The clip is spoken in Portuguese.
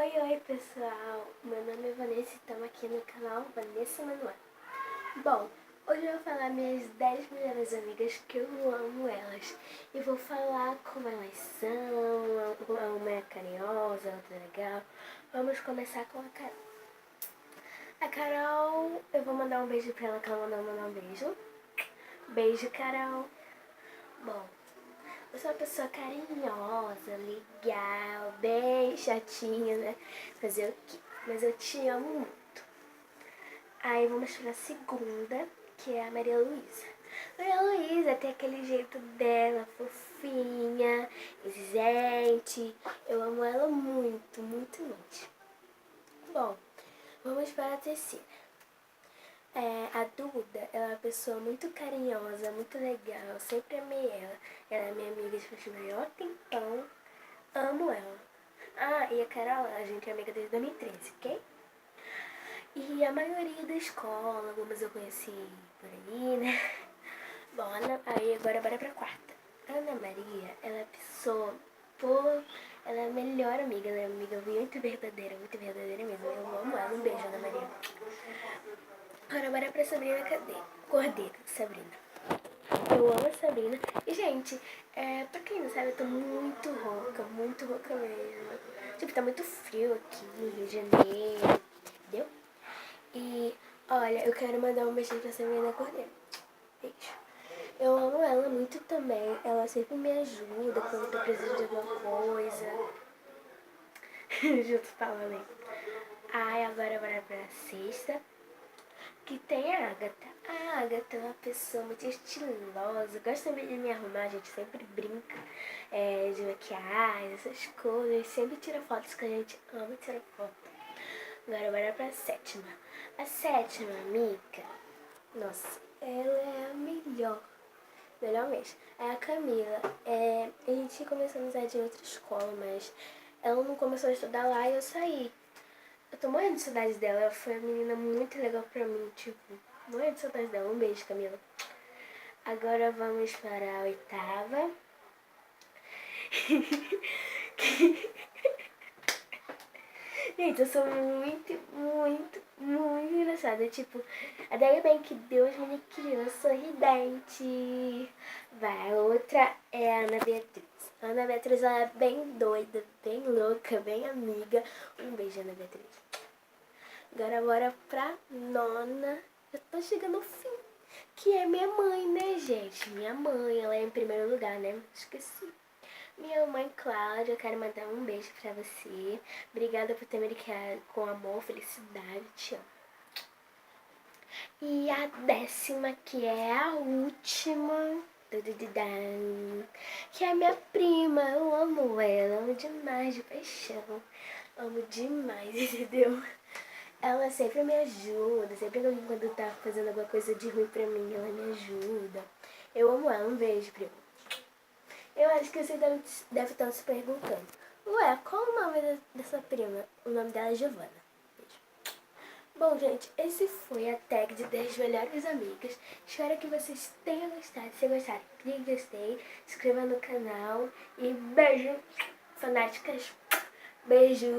Oi pessoal, meu nome é Vanessa e estamos aqui no canal Vanessa Manuel. Bom, hoje eu vou falar minhas 10 melhores amigas que eu amo elas. E vou falar como elas são, uma é carinhosa, outra é legal. Vamos começar com a Carol. A Carol, eu vou mandar um beijo pra ela que ela mandou mandar um beijo. Beijo, Carol. Bom, eu sou uma pessoa carinhosa, legal, bem chatinha, né? Fazer o quê? Mas eu te amo muito. Aí vamos pra segunda, que é a Maria Luísa. Maria Luísa tem aquele jeito dela, fofinha, exigente. Eu amo ela muito, muito, muito. Bom, vamos para a terceira. A Duda, ela é uma pessoa muito carinhosa, muito legal, eu sempre amei ela. Ela é minha amiga de faz maior tempão, amo ela. E a Carol, a gente é amiga desde 2013, ok? E a maioria da escola, algumas eu conheci por aí, né? Bom, aí agora bora pra quarta. Ana Maria, ela é pessoa, ela é a melhor amiga, ela é amiga muito verdadeira mesmo. Eu amo ela, um beijo, Ana Maria. Agora bora pra Sabrina Cordeiro, Sabrina. Eu amo a Sabrina. E, gente, pra quem não sabe, eu tô muito rouca mesmo. Tipo, tá muito frio aqui no Rio de Janeiro, entendeu? E, olha, eu quero mandar um beijinho pra Sabrina Cordeiro. Beijo. Eu amo ela muito também. Ela sempre me ajuda quando eu tô precisando de alguma coisa. Junto falando aí. Agora bora pra sexta. Que tem a Agatha. A Agatha é uma pessoa muito estilosa, gosta também de me arrumar, a gente sempre brinca de maquiagem, essas coisas, sempre tira fotos que a gente ama tirar foto. Agora bora pra sétima. A sétima amiga, nossa, ela é a melhor mesmo. É a Camila. A gente começou a amizade em outra escola, mas ela não começou a estudar lá e eu saí. Eu tô morrendo de saudade dela, ela foi uma menina muito legal pra mim, tipo, morrendo de saudade dela. Um beijo, Camila. Agora vamos para a oitava. Gente, eu sou muito engraçada. Tipo, ainda bem que Deus me criou sorridente. Vai, a outra é a Ana Beatriz. A Ana Beatriz, ela é bem doida, bem louca, bem amiga. Um beijo, Ana Beatriz. Agora bora pra nona. Eu tô chegando ao fim. Que é minha mãe, né, gente? Minha mãe, ela é em primeiro lugar, né? Esqueci. Minha mãe Cláudia, eu quero mandar um beijo pra você. Obrigada por ter me criado com amor, felicidade, te amo. E a décima, que é a última, que é a minha prima. Eu amo ela, amo demais de paixão. Amo demais, entendeu? Ela sempre me ajuda, sempre quando tá fazendo alguma coisa de ruim pra mim, ela me ajuda. Eu amo ela, um beijo, prima. Eu acho que você deve estar se perguntando, ué, qual o nome dessa prima? O nome dela é Giovana. Beijo. Bom, gente, esse foi a tag de 10 melhores amigas. Espero que vocês tenham gostado. Se gostaram, clique em gostei, se inscreva no canal e beijo, fanáticas. Beijos.